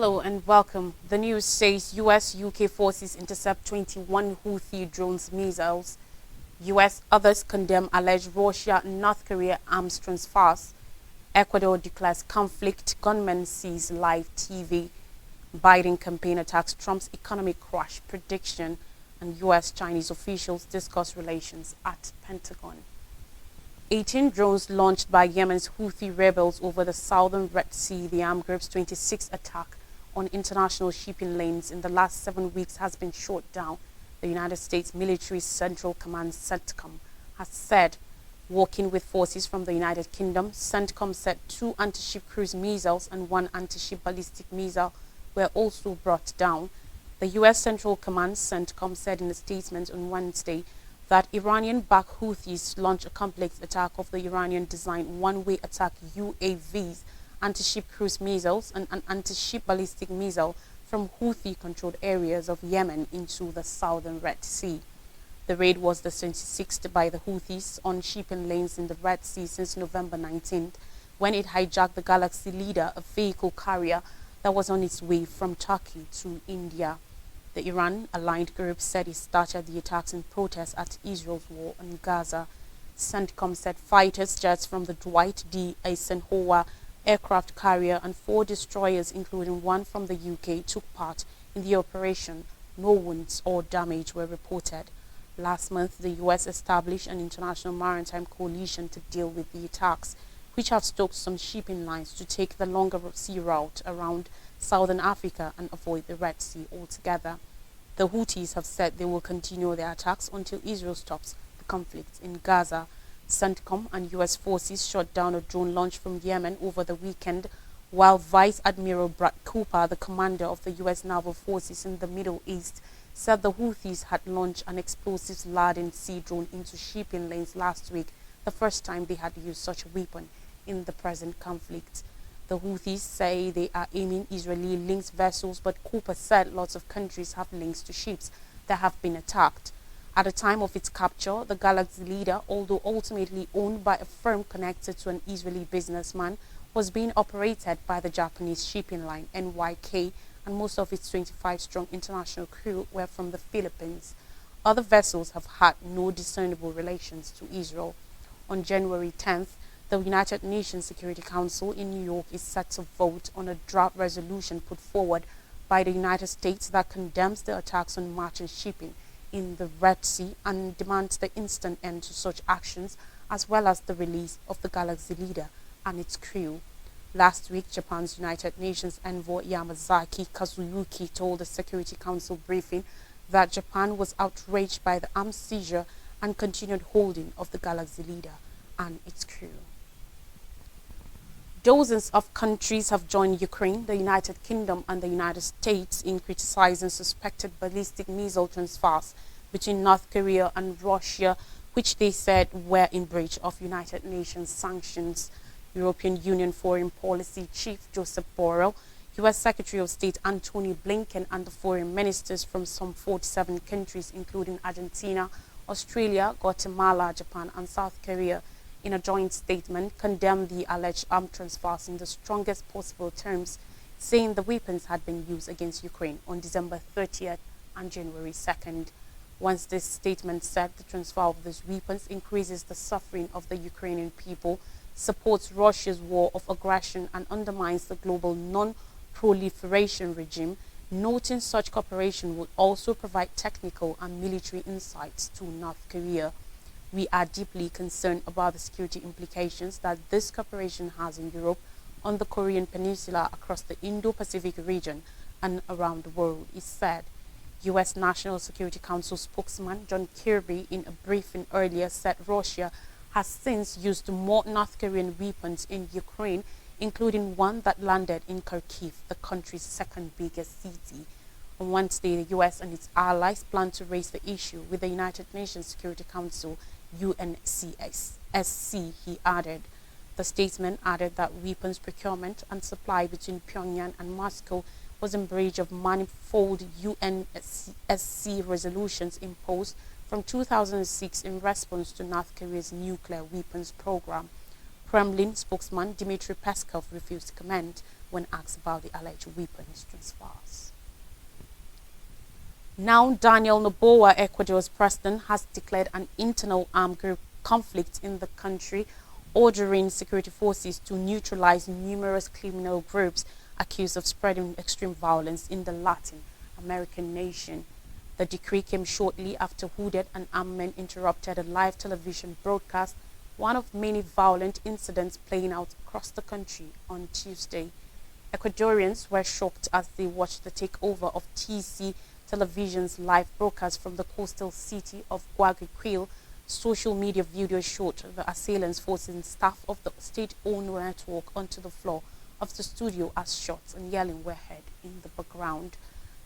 Hello and welcome. The news says US-UK forces intercept 21 Houthi drones missiles. US others condemn alleged Russia and North Korea arms transfers. Ecuador declares conflict. Gunmen seize live TV. Biden campaign attacks Trump's economic crash prediction. And US-Chinese officials discuss relations at Pentagon. 18 drones launched by Yemen's Houthi rebels over the southern Red Sea, the armed group's 26th attack on international shipping lanes in the last 7 weeks has been shot down, the United States Military Central Command CENTCOM has said. Working with forces from the United Kingdom, CENTCOM said 2 anti-ship cruise missiles and 1 anti-ship ballistic missile were also brought down. The U.S. Central Command CENTCOM said in a statement on Wednesday that Iranian-backed Houthis launched a complex attack of the Iranian-designed one-way attack UAVs, anti-ship cruise missiles, and an anti-ship ballistic missile from Houthi-controlled areas of Yemen into the southern Red Sea. The raid was the 26th by the Houthis on shipping lanes in the Red Sea since November 19th, when it hijacked the Galaxy Leader, a vehicle carrier that was on its way from Turkey to India. The Iran-aligned group said it started the attacks in protest at Israel's war on Gaza. CENTCOM said fighters jets from the Dwight D. Eisenhower aircraft carrier and 4 destroyers, including 1 from the UK, took part in the operation. No wounds or damage were reported. Last month, the US established an international maritime coalition to deal with the attacks, which have stoked some shipping lines to take the longer sea route around southern Africa and avoid the Red Sea altogether. The Houthis have said they will continue their attacks until Israel stops the conflict in Gaza. CENTCOM and U.S. forces shot down a drone launch from Yemen over the weekend, while Vice Admiral Brad Cooper, the commander of the U.S. naval forces in the Middle East, said the Houthis had launched an explosives-laden sea drone into shipping lanes last week, the first time they had used such a weapon in the present conflict. The Houthis say they are aiming Israeli-linked vessels, but Cooper said lots of countries have links to ships that have been attacked. At the time of its capture, the Galaxy Leader, although ultimately owned by a firm connected to an Israeli businessman, was being operated by the Japanese shipping line NYK, and most of its 25-strong international crew were from the Philippines. Other vessels have had no discernible relations to Israel. On January 10th, the United Nations Security Council in New York is set to vote on a draft resolution put forward by the United States that condemns the attacks on merchant shipping in the Red Sea and demands the instant end to such actions, as well as the release of the Galaxy Leader and its crew. Last week, Japan's United Nations envoy Yamazaki Kazuyuki told the Security Council briefing that Japan was outraged by the armed seizure and continued holding of the Galaxy Leader and its crew. Dozens of countries have joined Ukraine, the United Kingdom, and the United States in criticizing suspected ballistic missile transfers between North Korea and Russia, which they said were in breach of United Nations sanctions. European Union Foreign Policy Chief Joseph Borrell, U.S. Secretary of State Antony Blinken, and the foreign ministers from some 47 countries, including Argentina, Australia, Guatemala, Japan, and South Korea, in a joint statement, condemned the alleged arms transfers in the strongest possible terms, saying the weapons had been used against Ukraine on December 30th and January 2nd. Once this statement said the transfer of these weapons increases the suffering of the Ukrainian people, supports Russia's war of aggression, and undermines the global non-proliferation regime, noting such cooperation would also provide technical and military insights to North Korea. We are deeply concerned about the security implications that this cooperation has in Europe, on the Korean Peninsula, across the Indo-Pacific region, and around the world, it said. U.S. National Security Council spokesman John Kirby, in a briefing earlier, said Russia has since used more North Korean weapons in Ukraine, including one that landed in Kharkiv, the country's second biggest city. On Wednesday, the U.S. and its allies plan to raise the issue with the United Nations Security Council, UNSC, he added. The statement added that weapons procurement and supply between Pyongyang and Moscow was in breach of manifold UNSC resolutions imposed from 2006 in response to North Korea's nuclear weapons program. Kremlin spokesman Dmitry Peskov refused to comment, when asked about the alleged weapons transfers. Now, Daniel Noboa, Ecuador's president, has declared an internal armed group conflict in the country, ordering security forces to neutralize numerous criminal groups accused of spreading extreme violence in the Latin American nation. The decree came shortly after hooded and armed men interrupted a live television broadcast, one of many violent incidents playing out across the country on Tuesday. Ecuadorians were shocked as they watched the takeover of TC Television's live broadcast from the coastal city of Guayaquil. Social media videos showed the assailants forcing staff of the state-owned network onto the floor of the studio as shots and yelling were heard in the background.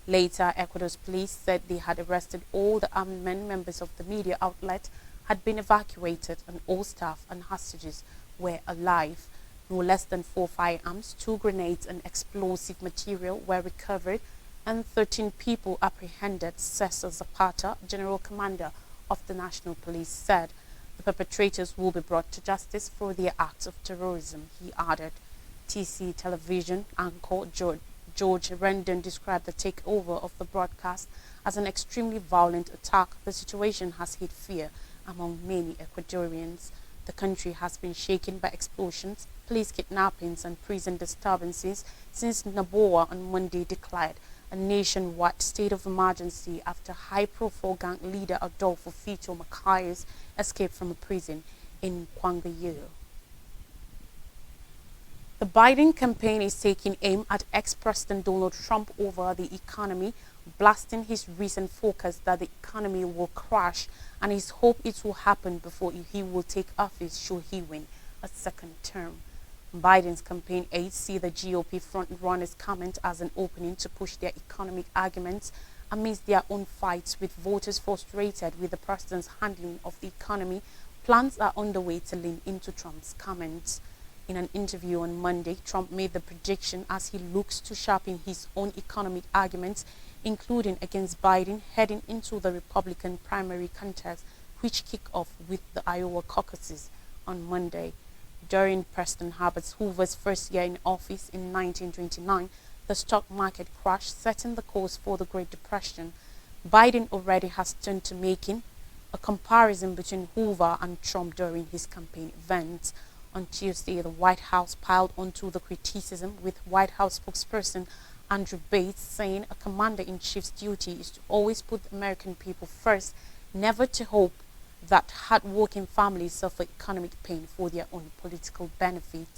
Later, Ecuador's police said they had arrested all the armed men members of the media outlet, had been evacuated, and all staff and hostages were alive. No less than 4 firearms, 2 grenades and explosive material were recovered, and 13 people apprehended, Cesar Zapata, General Commander of the National Police, said. The perpetrators will be brought to justice for their acts of terrorism, he added. TC Television anchor George Rendon described the takeover of the broadcast as an extremely violent attack. The situation has hit fear among many Ecuadorians. The country has been shaken by explosions, police kidnappings and prison disturbances since Noboa on Monday declared a nationwide state of emergency after high-profile gang leader Adolfo Fito Macias escaped from a prison in Quangayir. The Biden campaign is taking aim at ex-President Donald Trump over the economy, blasting his recent focus that the economy will crash and his hope it will happen before he will take office should he win a second term. Biden's campaign aides see the GOP front-runners' comment as an opening to push their economic arguments amidst their own fights with voters frustrated with the president's handling of the economy. Plans are underway to lean into Trump's comments. In an interview on Monday, Trump made the prediction as he looks to sharpen his own economic arguments, including against Biden heading into the Republican primary contest, which kick off with the Iowa caucuses on Monday. During President Herbert Hoover's first year in office in 1929, the stock market crashed, setting the course for the Great Depression. Biden already has turned to making a comparison between Hoover and Trump during his campaign events. On Tuesday, the White House piled onto the criticism, with White House spokesperson Andrew Bates saying a commander-in-chief's duty is to always put the American people first, never to hope that hard-working families suffer economic pain for their own political benefit.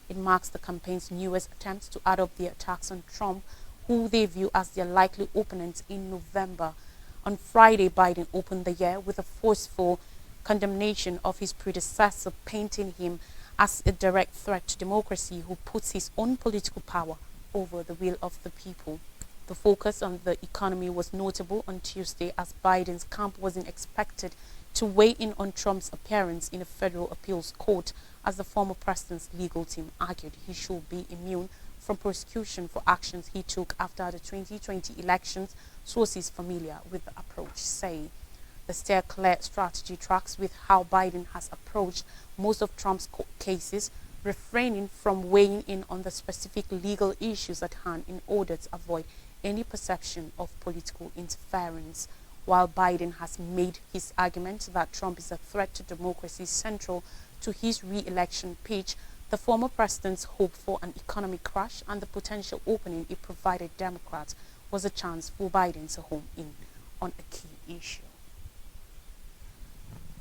It marks the campaign's newest attempts to add up the attacks on Trump, who they view as their likely opponents in November. On Friday, Biden opened the year with a forceful condemnation of his predecessor, painting him as a direct threat to democracy who puts his own political power over the will of the people. The focus on the economy was notable on Tuesday as Biden's camp wasn't expected to weigh in on Trump's appearance in a federal appeals court, as the former president's legal team argued he should be immune from prosecution for actions he took after the 2020 elections, sources familiar with the approach say. The steer-clear strategy tracks with how Biden has approached most of Trump's court cases, refraining from weighing in on the specific legal issues at hand in order to avoid any perception of political interference. While Biden has made his argument that Trump is a threat to democracy central to his re-election pitch, the former president's hope for an economic crash and the potential opening it provided Democrats was a chance for Biden to home in on a key issue.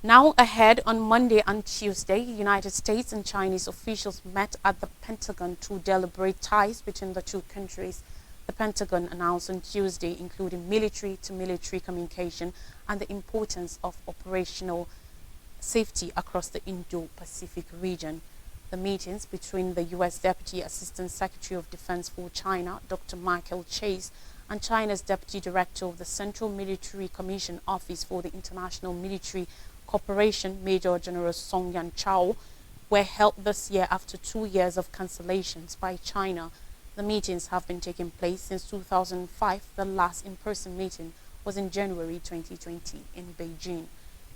Now ahead, on Monday and Tuesday, United States and Chinese officials met at the Pentagon to deliberate ties between the two countries. The Pentagon announced on Tuesday, including military-to-military communication and the importance of operational safety across the Indo-Pacific region. The meetings between the U.S. Deputy Assistant Secretary of Defense for China, Dr. Michael Chase, and China's Deputy Director of the Central Military Commission Office for the International Military Cooperation, Major General Song Yan Chao, were held this year after 2 years of cancellations by China. The meetings have been taking place since 2005. The last in-person meeting was in January 2020 in Beijing.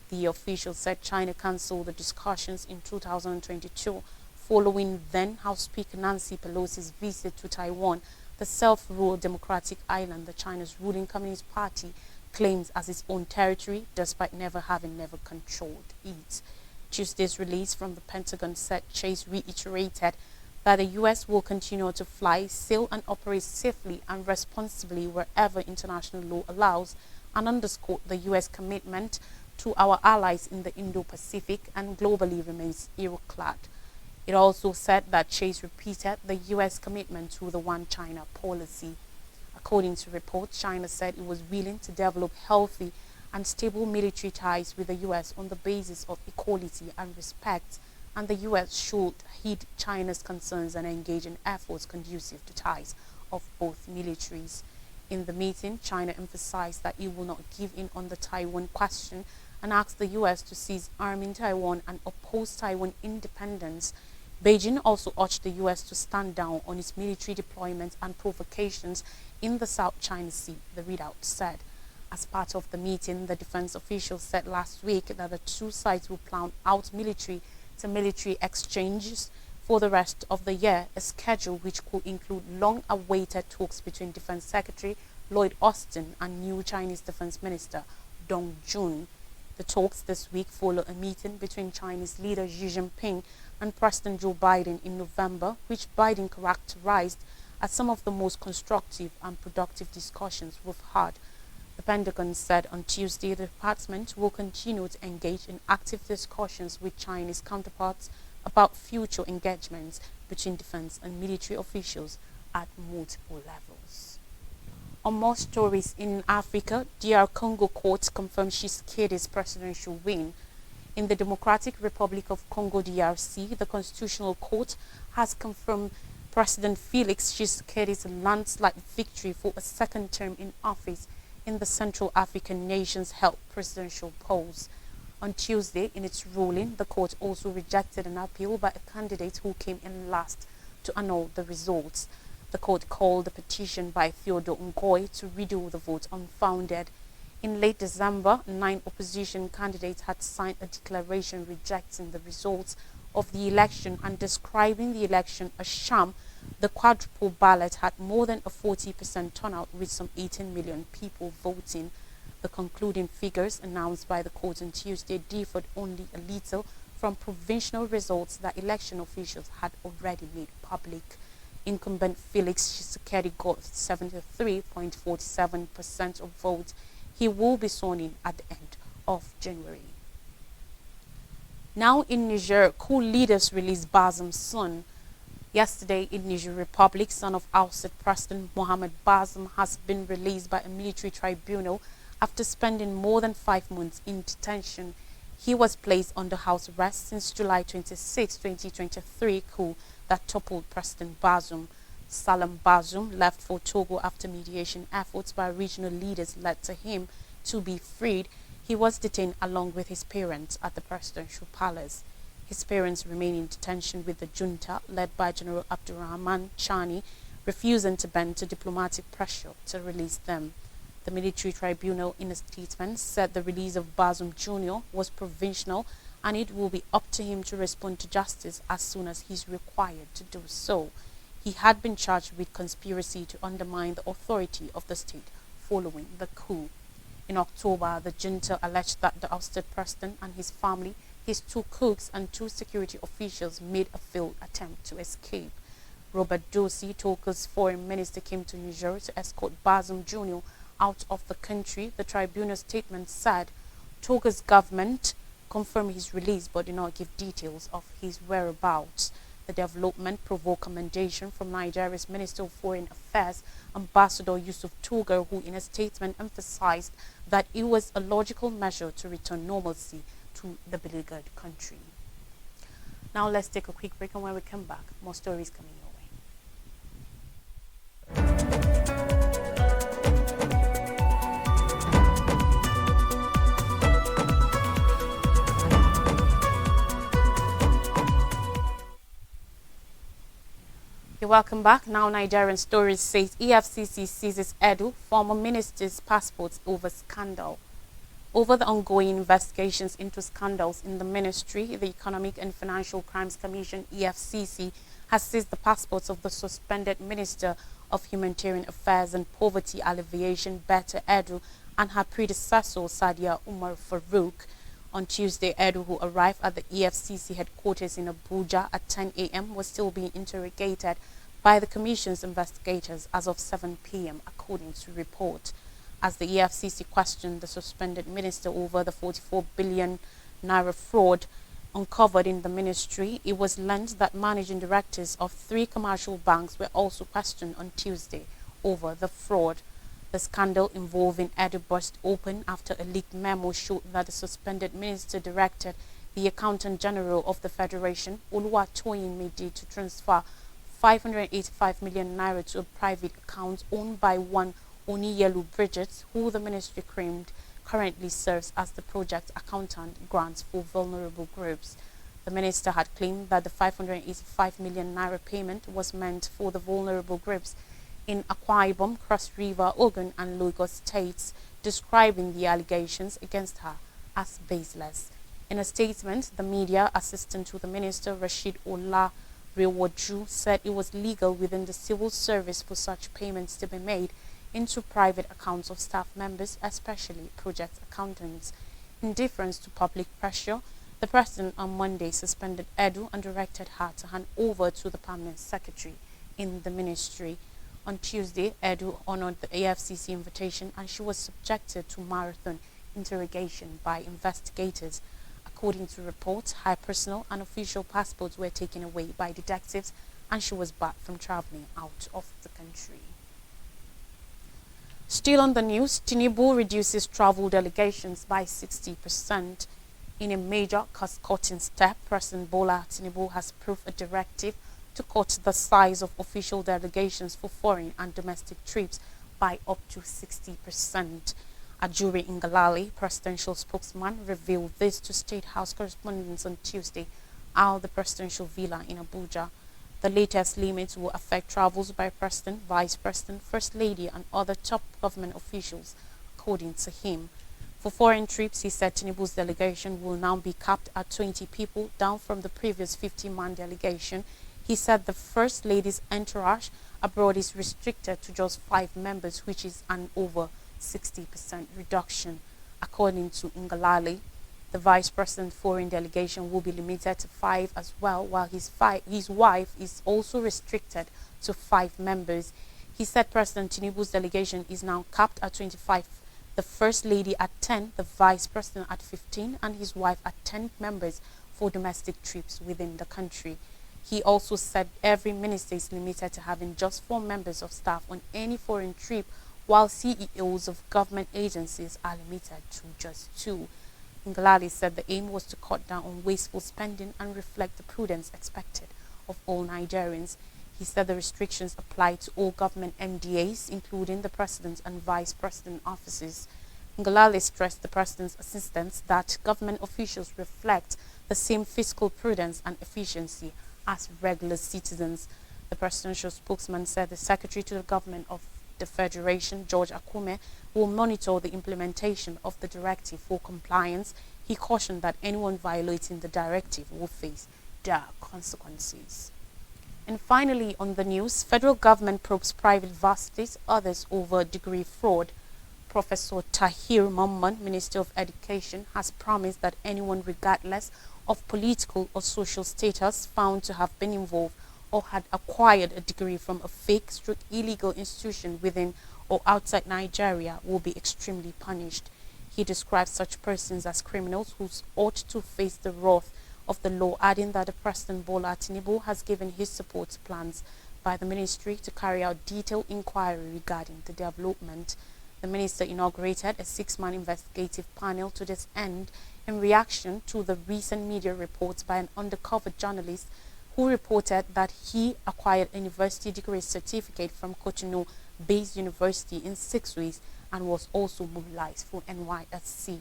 The official said China cancelled the discussions in 2022 following then House Speaker Nancy Pelosi's visit to Taiwan, the self-ruled democratic island that China's ruling Communist Party claims as its own territory, despite never controlled it. Tuesday's release from the Pentagon said Chase reiterated that the U.S. will continue to fly, sail and operate safely and responsibly wherever international law allows, and underscored the U.S. commitment to our allies in the Indo-Pacific and globally remains ironclad. It also said that Chase repeated the U.S. commitment to the One China policy. According to reports, China said it was willing to develop healthy and stable military ties with the U.S. on the basis of equality and respect, and the U.S. should heed China's concerns and engage in efforts conducive to ties of both militaries. In the meeting, China emphasized that it will not give in on the Taiwan question and asked the U.S. to cease arming Taiwan and oppose Taiwan independence. Beijing also urged the U.S. to stand down on its military deployments and provocations in the South China Sea, the readout said. As part of the meeting, the defense officials said last week that the two sides will plan out military-to-military exchanges for the rest of the year, a schedule which could include long-awaited talks between Defense Secretary Lloyd Austin and new Chinese Defense Minister Dong Jun. The talks this week follow a meeting between Chinese leader Xi Jinping and President Joe Biden in November, which Biden characterized as some of the most constructive and productive discussions we've had. The Pentagon said on Tuesday the department will continue to engage in active discussions with Chinese counterparts about future engagements between defense and military officials at multiple levels. On more stories in Africa, DR Congo court confirmed Tshisekedi's presidential win. In the Democratic Republic of Congo DRC, the Constitutional Court has confirmed President Felix Tshisekedi's landslide victory for a second term in office in the Central African nations held presidential polls. On Tuesday, in its ruling, the court also rejected an appeal by a candidate who came in last to annul the results. The court called the petition by Theodore Ngoy to redo the vote unfounded. In late December, 9 opposition candidates had signed a declaration rejecting the results of the election and describing the election a sham. The quadruple ballot had more than a 40% turnout, with some 18 million people voting. The concluding figures announced by the court on Tuesday differed only a little from provisional results that election officials had already made public. Incumbent Felix Tshisekedi got 73.47% of votes. He will be sworn in at the end of January. Now in Niger, coup leaders release Bazoum's son. Yesterday in Niger Republic, son of ousted President Mohamed Bazoum has been released by a military tribunal after spending more than 5 months in detention. He was placed under house arrest since July 26, 2023 coup that toppled President Bazoum. Salam Bazoum left for Togo after mediation efforts by regional leaders led to him to be freed. He was detained along with his parents at the presidential palace. His parents remain in detention with the junta led by General Abdurrahman Chani, refusing to bend to diplomatic pressure to release them. The military tribunal in a statement said the release of Bazoum Jr. was provisional and it will be up to him to respond to justice as soon as he is required to do so. He had been charged with conspiracy to undermine the authority of the state following the coup. In October, the junta alleged that the ousted president and his family, his 2 cooks and 2 security officials made a failed attempt to escape. Robert Dossi, Togo's foreign minister, came to Niger to escort Bazoum Jr. out of the country. The tribunal statement said Togo's government confirmed his release but did not give details of his whereabouts. The development provoked commendation from Nigeria's Minister of Foreign Affairs, Ambassador Yusuf Tugar, who in a statement emphasized that it was a logical measure to return normalcy to the beleaguered country. Now let's take a quick break, and when we come back, more stories coming your way. You're welcome back. Now Nigerian Stories says EFCC seizes Edu, former minister's passports over scandal. Over the ongoing investigations into scandals in the ministry, the Economic and Financial Crimes Commission (EFCC) has seized the passports of the suspended Minister of Humanitarian Affairs and Poverty Alleviation, Betta Edu, and her predecessor, Sadia Umar Farouk. On Tuesday, Edu, who arrived at the EFCC headquarters in Abuja at 10 a.m., was still being interrogated by the Commission's investigators as of 7 p.m., according to report. As the EFCC questioned the suspended minister over the 44 billion naira fraud uncovered in the ministry, it was learned that managing directors of 3 commercial banks were also questioned on Tuesday over the fraud. The scandal involving Edu burst open after a leaked memo showed that the suspended minister directed the Accountant General of the Federation, Oluwatoyin Mede, to transfer 585 million naira to a private account owned by one Oniyelu Bridget, who the ministry claimed currently serves as the project accountant grants for vulnerable groups. The minister had claimed that the 585 million naira payment was meant for the vulnerable groups in Akwa Ibom, Cross River, Ogun, and Lagos states, describing the allegations against her as baseless. In a statement, the media assistant to the minister, Rashid Ola Rewaju, said it was legal within the civil service for such payments to be made into private accounts of staff members, especially project accountants. In deference to public pressure, the president on Monday suspended Edu and directed her to hand over to the permanent secretary in the ministry. On Tuesday, Edu honored the AFCC invitation and she was subjected to marathon interrogation by investigators. According to reports, her personal and official passports were taken away by detectives and she was barred from traveling out of the country. Still on the news, Tinubu reduces travel delegations by 60%. In a major cost-cutting step, President Bola Tinubu has approved a directive to cut the size of official delegations for foreign and domestic trips by up to 60%. Ajuri Ngalale, presidential spokesman, revealed this to State House correspondents on Tuesday at the presidential villa in Abuja. The latest limits will affect travels by President, Vice President, First Lady, and other top government officials, according to him. For foreign trips, he said Tinubu's delegation will now be capped at 20 people, down from the previous 50-man delegation. He said the First Lady's entourage abroad is restricted to just 5 members, which is an over 60% reduction. According to Ngalale, the Vice President foreign delegation will be limited to 5 as well, while his wife is also restricted to 5 members. He said President Tinubu's delegation is now capped at 25, the First Lady at 10, the Vice President at 15, and his wife at 10 members for domestic trips within the country. He also said every minister is limited to having just 4 members of staff on any foreign trip, while CEOs of government agencies are limited to just 2. Ngalale said the aim was to cut down on wasteful spending and reflect the prudence expected of all Nigerians. He said the restrictions apply to all government MDAs, including the President and Vice President offices. Ngalale stressed the President's insistence that government officials reflect the same fiscal prudence and efficiency as regular citizens. The presidential spokesman said the Secretary to the Government of the Federation, George Akume, will monitor the implementation of the directive for compliance. He cautioned that anyone violating the directive will face dire consequences. And finally, on the news, federal government probes private varsities, others over degree fraud. Professor Tahir Mamman, Minister of Education, has promised that anyone regardless of political or social status found to have been involved or had acquired a degree from a fake illegal institution within or outside Nigeria will be extremely punished. He describes such persons as criminals who ought to face the wrath of the law, adding that the President Bola Tinubu has given his support to plans by the ministry to carry out detailed inquiry regarding the development. The minister inaugurated a 6-man investigative panel to this end in reaction to the recent media reports by an undercover journalist who reported that he acquired a university degree certificate from Cotonou-based university in 6 weeks and was also mobilized for NYSC.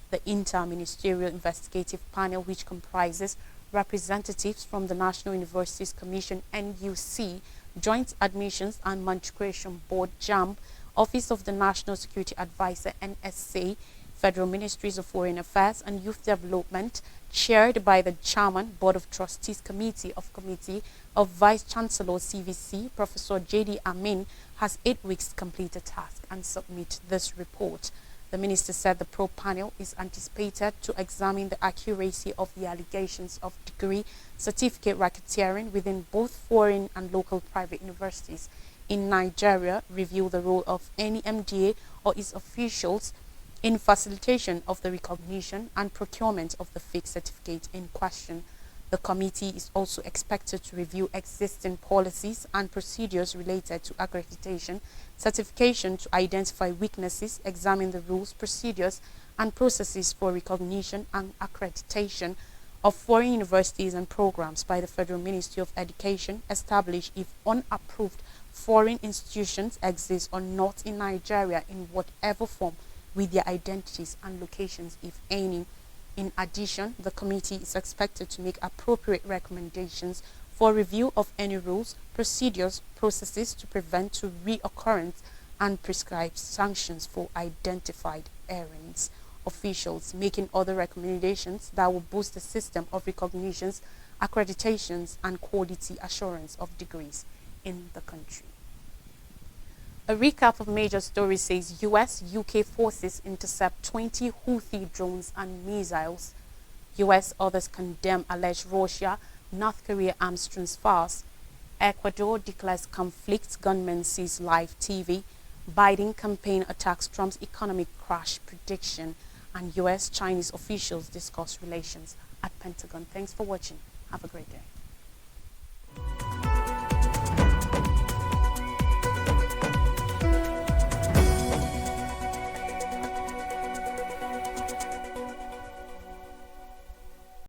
The Inter-Ministerial Investigative Panel, which comprises representatives from the National Universities Commission NUC, Joint Admissions and Matriculation Board JAMB, Office of the National Security Advisor NSA, Federal Ministries of Foreign Affairs and Youth Development, chaired by the Chairman, Board of Trustees Committee of Vice Chancellor CVC, Professor J.D. Amin, has 8 weeks to complete the task and submit this report. The minister said the probe panel is anticipated to examine the accuracy of the allegations of degree certificate racketeering within both foreign and local private universities in Nigeria, review the role of any MDA or its officials in facilitation of the recognition and procurement of the fake certificate in question. The committee is also expected to review existing policies and procedures related to accreditation, certification to identify weaknesses, examine the rules, procedures, and processes for recognition and accreditation of foreign universities and programs by the Federal Ministry of Education, establish if unapproved foreign institutions exist or not in Nigeria in whatever form, with their identities and locations, if any. In addition, the committee is expected to make appropriate recommendations for review of any rules, procedures, processes to prevent to reoccurrence and prescribe sanctions for identified errors. Officials making other recommendations that will boost the system of recognitions, accreditations, and quality assurance of degrees in the country. A recap of major stories says US-UK forces intercept 20 Houthi drones and missiles. US others condemn alleged Russia-North Korea arms transfers. Ecuador declares conflict, gunmen seize live TV. Biden campaign attacks Trump's economic crash prediction. And US-Chinese officials discuss relations at Pentagon. Thanks for watching. Have a great day.